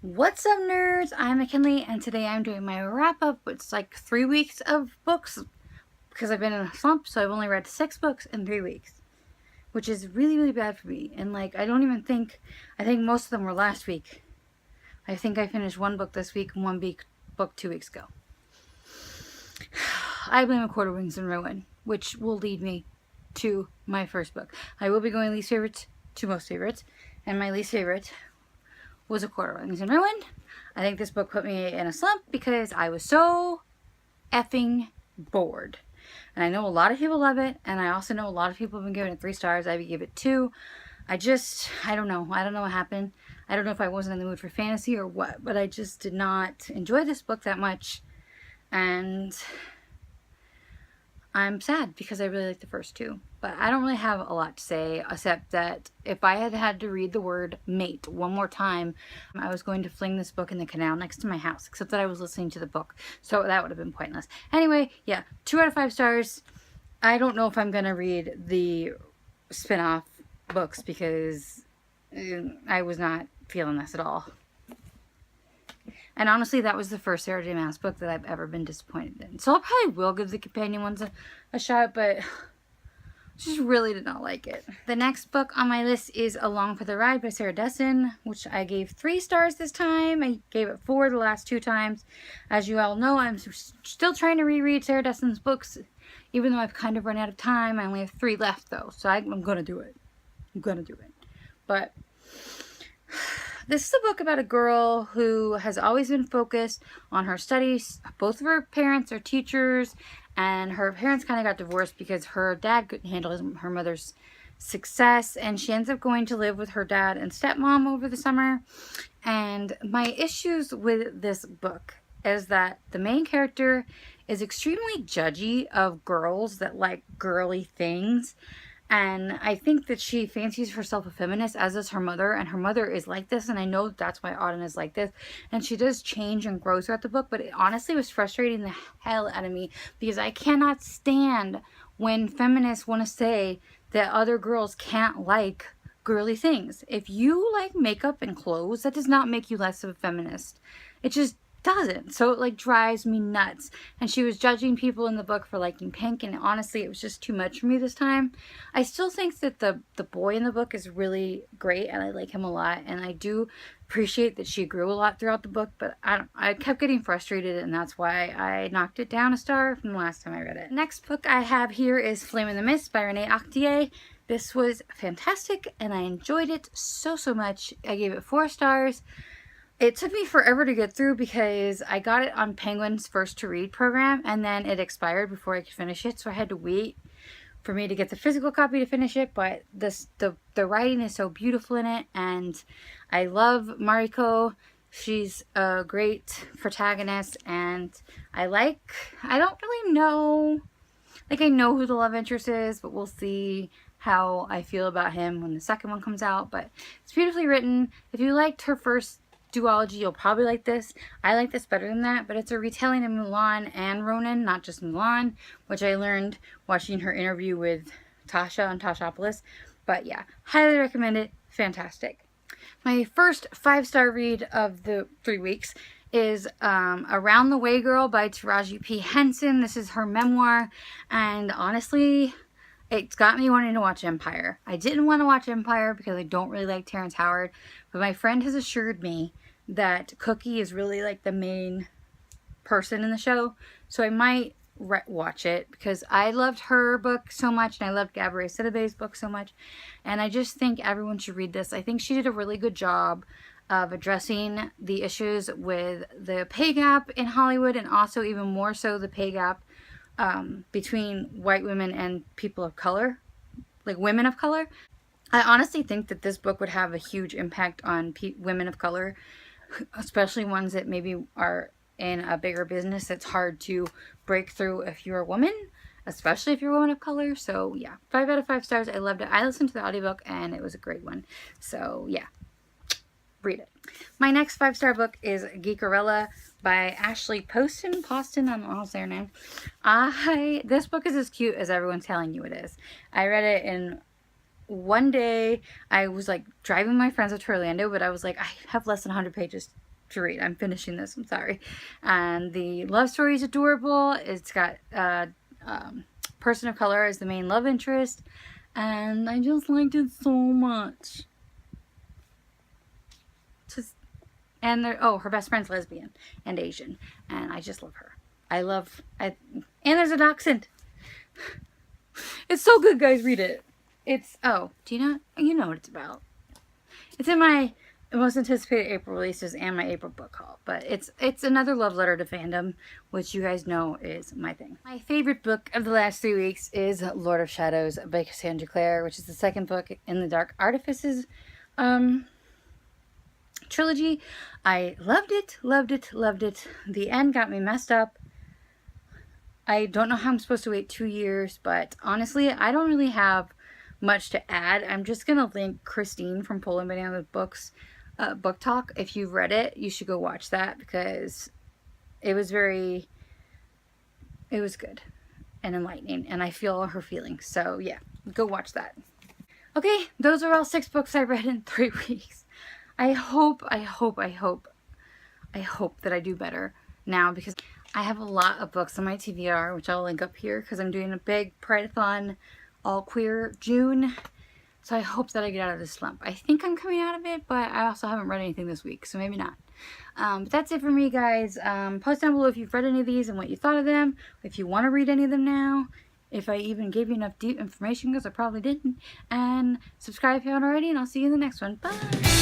What's up, nerds? I'm McKinley, and today I'm doing my wrap-up. It's like 3 weeks of books because I've been in a slump, so I've only read 6 books in 3 weeks, which is really, really bad for me. And like, I think most of them were last week. I think I finished 1 book this week and 1 book 2 weeks ago. I blame A Quarter Wings and Ruin, which will lead me to my first book. I will be going least favorites to most favorites, and my least favorite was A Quarter Wings and Ruin. I think this book put me in a slump because I was so effing bored. And I know a lot of people love it, and I also know a lot of people have been giving it 3 stars. I would give it 2. I don't know. I don't know what happened. I don't know if I wasn't in the mood for fantasy or what, but I just did not enjoy this book that much. And I'm sad because I really like the first 2. But I don't really have a lot to say, except that if I had had to read the word mate one more time, I was going to fling this book in the canal next to my house, except that I was listening to the book. So that would have been pointless. Anyway, yeah, 2 out of 5 stars. I don't know if I'm going to read the spin-off books because I was not feeling this at all. And honestly, that was the first Sarah J. Maas book that I've ever been disappointed in. So I probably will give the companion ones a shot, but just really did not like it. The next book on my list is Along for the Ride by Sarah Dessen, which I gave 3 stars this time. I gave it 4 the last 2 times. As you all know, I'm still trying to reread Sarah Dessen's books, even though I've kind of run out of time. I only have 3 left, though, so I'm going to do it. I'm going to do it. But this is a book about a girl who has always been focused on her studies. Both of her parents are teachers, and her parents kind of got divorced because her dad couldn't handle her mother's success, and she ends up going to live with her dad and stepmom over the summer. And my issues with this book is that the main character is extremely judgy of girls that like girly things. And I think that she fancies herself a feminist, as is her mother. And her mother is like this. And I know that's why Auden is like this. And she does change and grow throughout the book. But it honestly was frustrating the hell out of me. Because I cannot stand when feminists want to say that other girls can't like girly things. If you like makeup and clothes, that does not make you less of a feminist. It just doesn't. So it like drives me nuts. And she was judging people in the book for liking pink, and honestly it was just too much for me this time. I still think that the boy in the book is really great, and I like him a lot, and I do appreciate that she grew a lot throughout the book, but I kept getting frustrated, and that's why I knocked it down a star from the last time I read it. Next book I have here is Flame in the Mist by Renee Ahdieh. This was fantastic, and I enjoyed it so much. I gave it 4 stars. It took me forever to get through because I got it on Penguin's First to Read program, and then it expired before I could finish it, so I had to wait for me to get the physical copy to finish it. But the writing is so beautiful in it, and I love Mariko. She's a great protagonist, and I don't really know, like I know who the love interest is, but we'll see how I feel about him when the second one comes out. But it's beautifully written. If you liked her first duology, you'll probably like this. I like this better than that, but it's a retelling of Mulan and Ronin, not just Mulan, which I learned watching her interview with Tasha on Tashopolis. But yeah, highly recommend it. Fantastic. My first 5-star read of the 3 weeks is Around the Way Girl by Taraji P. Henson. This is her memoir, and honestly, it's got me wanting to watch Empire. I didn't want to watch Empire because I don't really like Terrence Howard, but my friend has assured me that Cookie is really like the main person in the show, so I might watch it because I loved her book so much, and I loved Gabrielle Sidibe's book so much, and I just think everyone should read this. I think she did a really good job of addressing the issues with the pay gap in Hollywood, and also even more so the pay gap between white women and people of color, like women of color. I honestly think that this book would have a huge impact on women of color, especially ones that maybe are in a bigger business that's hard to break through if you're a woman, especially if you're a woman of color. So yeah, 5 out of 5 stars. I loved it. I listened to the audiobook, and it was a great one. So yeah, read it. My next 5-star book is Geekerella by Ashley Poston. I don't know how to say her name. This book is as cute as everyone's telling you it is. I read it in one day. I was like driving my friends up to Orlando, but I was like, I have less than 100 pages to read. I'm finishing this, I'm sorry. And the love story is adorable. It's got person of color as the main love interest, and I just liked it so much. And her best friend's lesbian and Asian, and I just love her. And there's a dachshund. It's so good, guys. Read it. It's, do you know? You know what it's about. It's in my most anticipated April releases and my April book haul. But it's another love letter to fandom, which you guys know is my thing. My favorite book of the last 3 weeks is Lord of Shadows by Cassandra Clare, which is the second book in the Dark Artifices trilogy. I loved it, loved it, loved it. The end got me messed up. I don't know how I'm supposed to wait 2 years, but honestly, I don't really have much to add. I'm just gonna link Christine from Polar Banana Books book talk. If you've read it, you should go watch that, because it was good and enlightening, and I feel her feelings. So yeah, go watch that. Okay, those are all 6 books I read in 3 weeks. I hope that I do better now, because I have a lot of books on my TBR, which I'll link up here, because I'm doing a big Pride-a-thon all queer June. So I hope that I get out of this slump. I think I'm coming out of it, but I also haven't read anything this week, so maybe not. But that's it for me, guys. Post down below if you've read any of these and what you thought of them, if you want to read any of them now, if I even gave you enough deep information, because I probably didn't. And subscribe if you haven't already, and I'll see you in the next one. Bye!